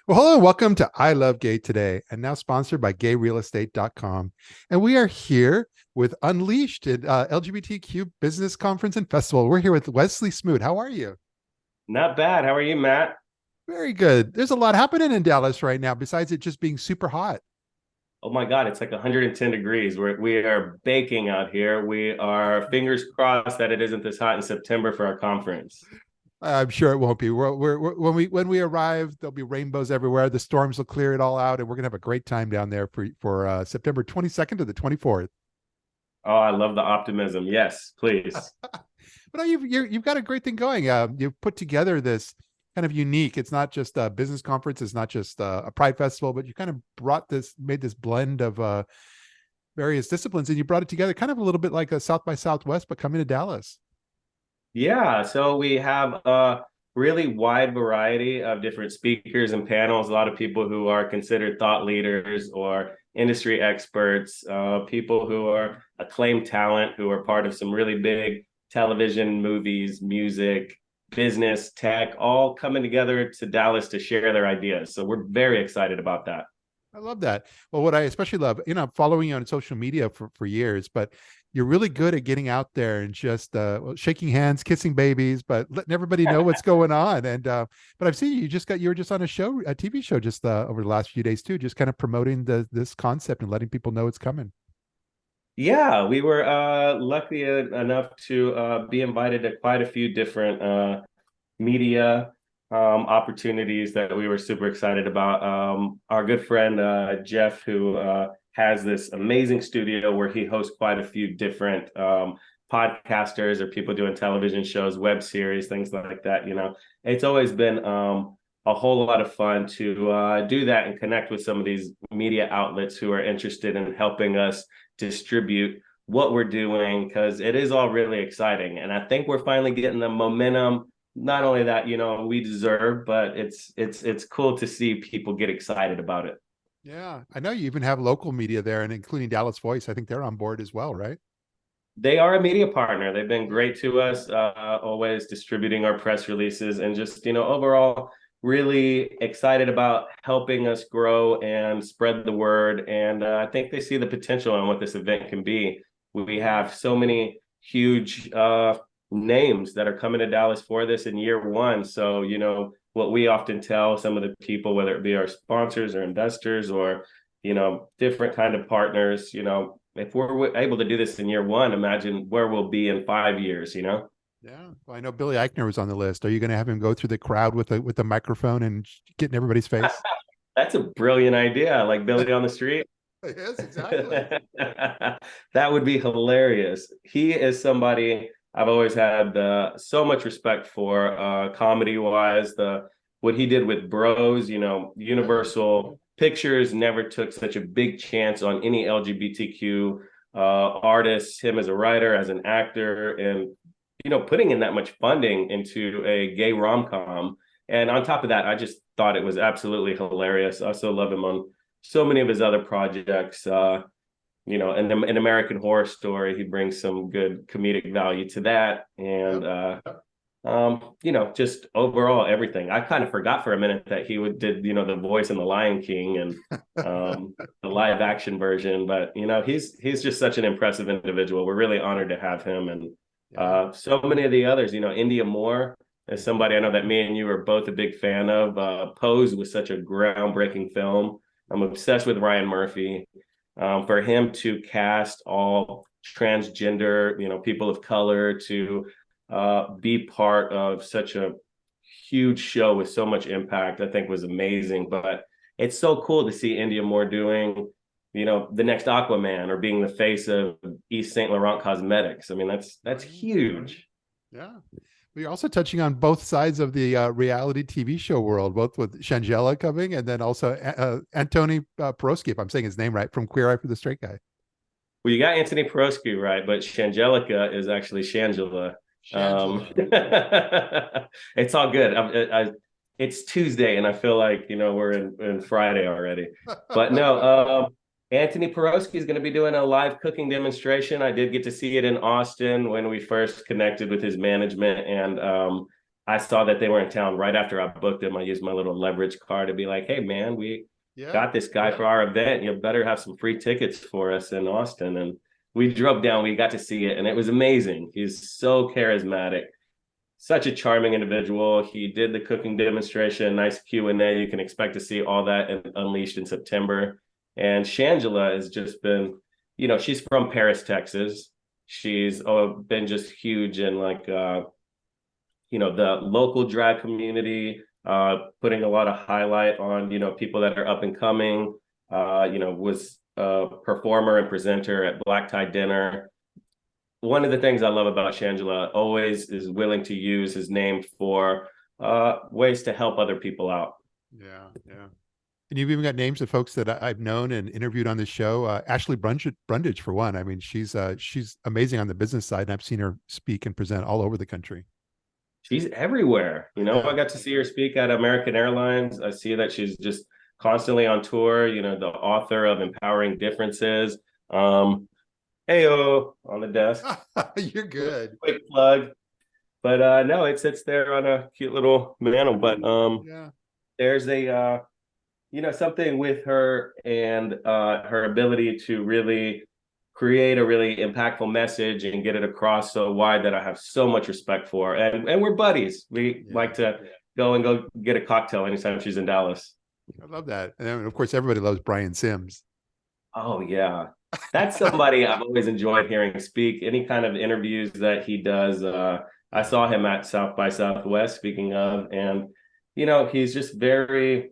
Well, hello and welcome to I Love Gay today, and now sponsored by gayrealestate.com. And we are here with Unleashed at LGBTQ Business Conference and Festival. We're here with Wesley Smoot. How are you? Not bad. How are you, Matt? Very good. There's a lot happening in Dallas right now, besides it just being super hot. Oh my God, it's like 110 degrees. We are baking out here. We are fingers crossed that it isn't this hot in September for our conference. I'm sure it won't be. When we arrive, there'll be rainbows everywhere. The storms will clear it all out, and we're gonna have a great time down there for September 22nd to the 24th. Oh, I love the optimism. Yes, please. But you've got a great thing going. You've put together this kind of unique. It's not just a business conference. It's not just a pride festival, but you kind of made this blend of various disciplines, and you brought it together, kind of a little bit like a South by Southwest, but coming to Dallas. Yeah, so we have a really wide variety of different speakers and panels. A lot of people who are considered thought leaders or industry experts, people who are acclaimed talent, who are part of some really big television, movies, music, business, tech, all coming together to Dallas to share their ideas. So we're very excited about that. I love that. Well, what I especially love, I'm following you on social media for years, but you're really good at getting out there and just shaking hands, kissing babies, but letting everybody know what's going on. And but I've seen you were just on a TV show just over the last few days too, just kind of promoting this concept and letting people know it's coming. Yeah, we were lucky enough to be invited to quite a few different media opportunities that we were super excited about. Our good friend Jeff, who has this amazing studio where he hosts quite a few different podcasters or people doing television shows, web series, things like that. It's always been a whole lot of fun to do that and connect with some of these media outlets who are interested in helping us distribute what we're doing, because it is all really exciting. And I think we're finally getting the momentum, not only that we deserve, but it's cool to see people get excited about it. Yeah, I know you even have local media there, and including Dallas Voice. I think they're on board as well, right? They are a media partner. They've been great to us, always distributing our press releases, and just overall really excited about helping us grow and spread the word. And I think they see the potential in what this event can be. We have so many huge names that are coming to Dallas for this in year one. So, what we often tell some of the people, whether it be our sponsors or investors or, different kind of partners, if we're able to do this in year one, imagine where we'll be in 5 years. Yeah. Well, I know Billy Eichner was on the list. Are you going to have him go through the crowd with the microphone and get in everybody's face? That's a brilliant idea. Like Billy on the street. Yes, exactly. That would be hilarious. He is somebody I've always had so much respect for, comedy wise. The what he did with Bros, Universal Pictures never took such a big chance on any LGBTQ artists. Him as a writer, as an actor, and putting in that much funding into a gay rom-com. And on top of that, I just thought it was absolutely hilarious. I also love him on so many of his other projects. An American Horror Story, he brings some good comedic value to that. And just overall everything. I kind of forgot for a minute that he did the voice in The Lion King and the live action version. But he's just such an impressive individual. We're really honored to have him, and so many of the others. Indya Moore is somebody I know that me and you are both a big fan of. Pose was such a groundbreaking film. I'm obsessed with Ryan Murphy. For him to cast all transgender, people of color to be part of such a huge show with so much impact, I think was amazing. But it's so cool to see Indya Moore doing, the next Aquaman or being the face of East St. Laurent Cosmetics. I mean, that's huge. Yeah. We're also touching on both sides of the reality TV show world, both with Shangela coming and then also Antoni Porowski, if I'm saying his name right, from Queer Eye for the Straight Guy. Well, you got Antoni Porowski right, but Shangelica is actually Shangela. It's all good. It's Tuesday, and I feel like we're in Friday already. But no, Antoni Porowski is going to be doing a live cooking demonstration. I did get to see it in Austin when we first connected with his management, and I saw that they were in town right after I booked them. I used my little leverage card to be like, hey, man, we got this guy for our event. You better have some free tickets for us in Austin. And we drove down, we got to see it, and it was amazing. He's so charismatic, such a charming individual. He did the cooking demonstration, nice Q&A. You can expect to see all that in Unleashed in September. And Shangela has just been, she's from Paris, Texas. She's been just huge in like, the local drag community, putting a lot of highlight on, people that are up and coming, was a performer and presenter at Black Tie Dinner. One of the things I love about Shangela, always is willing to use his name for ways to help other people out. Yeah. And you've even got names of folks that I've known and interviewed on this show. Ashley Brundage, for one. I mean, she's amazing on the business side, and I've seen her speak and present all over the country. She's everywhere. I got to see her speak at American Airlines. I see that she's just constantly on tour, the author of Empowering Differences. Heyo on the desk. You're good. Quick plug. But no, it sits there on a cute little mantle. But there's a something with her and her ability to really create a really impactful message and get it across so wide that I have so much respect for. And we're buddies. We like to go get a cocktail anytime she's in Dallas. I love that. And of course, everybody loves Brian Sims. Oh, yeah. That's somebody I've always enjoyed hearing speak. Any kind of interviews that he does. I saw him at South by Southwest, speaking of, and, he's just very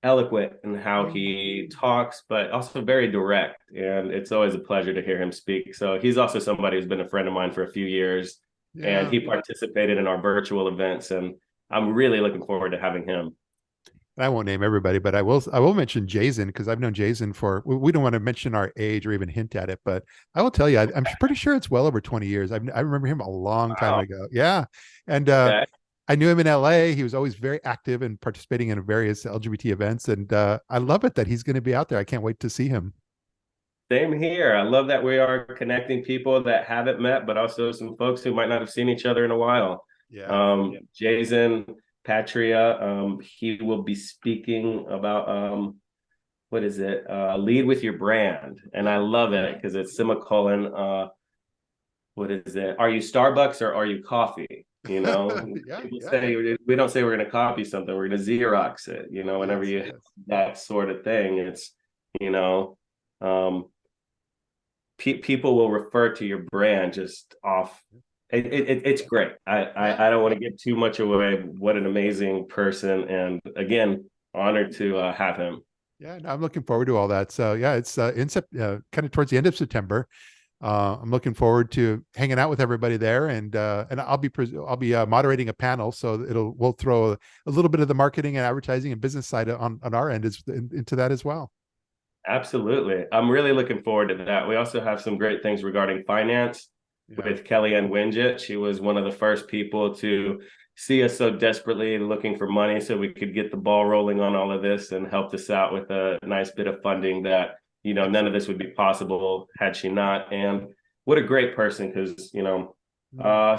eloquent in how he talks, but also very direct. And it's always a pleasure to hear him speak. So he's also somebody who's been a friend of mine for a few years, and he participated in our virtual events. And I'm really looking forward to having him. I won't name everybody, but I will mention Jayzen, because I've known Jayzen for, we don't want to mention our age or even hint at it, but I will tell you, I'm pretty sure it's well over 20 years. I remember him a long time ago. Yeah. And I knew him in LA. He was always very active and participating in various LGBT events. And I love it that he's going to be out there. I can't wait to see him. Same here. I love that we are connecting people that haven't met, but also some folks who might not have seen each other in a while. Jayzen Patria, he will be speaking about what is it? Lead with your brand. And I love it because it's semicolon, what is it? Are you Starbucks or are you coffee? People say, we don't say we're going to copy something, we're going to Xerox it, whenever you have that sort of thing. It's, people will refer to your brand just off. It's great. I don't want to give too much away. What an amazing person, and again, honored to have him. Yeah, no, I'm looking forward to all that. So yeah, it's kind of towards the end of September. I'm looking forward to hanging out with everybody there, and I'll be moderating a panel, so we'll throw a little bit of the marketing and advertising and business side on our end into that as well. Absolutely, I'm really looking forward to that. We also have some great things regarding finance. With Kelly Ann Winget. She was one of the first people to see us so desperately looking for money so we could get the ball rolling on all of this, and helped us out with a nice bit of funding that, none of this would be possible had she not. And what a great person, because,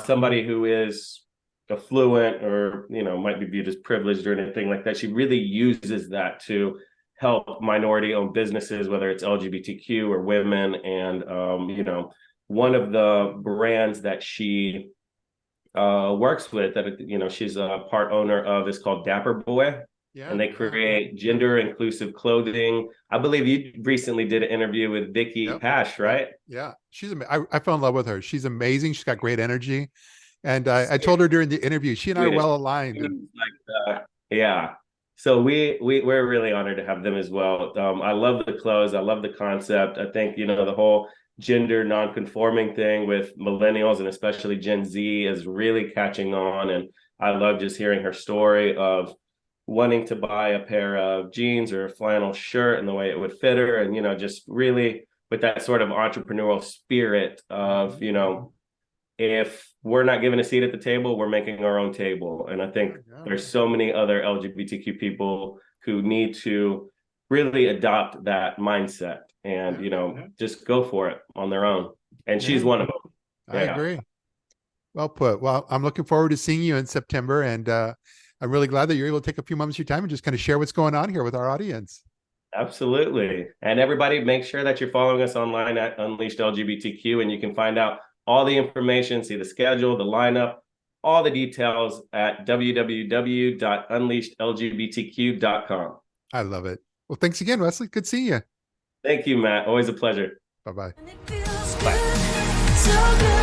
somebody who is affluent or, might be viewed as privileged or anything like that, she really uses that to help minority-owned businesses, whether it's LGBTQ or women. And, one of the brands that she works with, that she's a part owner of, is called Dapper Boy, and they create gender inclusive clothing. I believe you recently did an interview with Vicky Pash, right? Yeah, I fell in love with her. She's amazing. She's got great energy, and I told her during the interview, she and I are well aligned. So we're really honored to have them as well. I love the clothes. I love the concept. I think the whole gender non-conforming thing with millennials and especially Gen Z is really catching on. And I love just hearing her story of wanting to buy a pair of jeans or a flannel shirt and the way it would fit her. And, just really with that sort of entrepreneurial spirit of, if we're not given a seat at the table, we're making our own table. And I think there's so many other LGBTQ people who need to really adopt that mindset and, just go for it on their own. And she's one of them. I agree. Well put. Well, I'm looking forward to seeing you in September, and I'm really glad that you're able to take a few moments of your time and just kind of share what's going on here with our audience. Absolutely. And everybody, make sure that you're following us online at Unleashed LGBTQ, and you can find out all the information, see the schedule, the lineup, all the details at www.unleashed.lgbtq.com. I love it. Well, thanks again, Wesley. Good seeing you. Thank you, Matt. Always a pleasure. Bye-bye. Bye.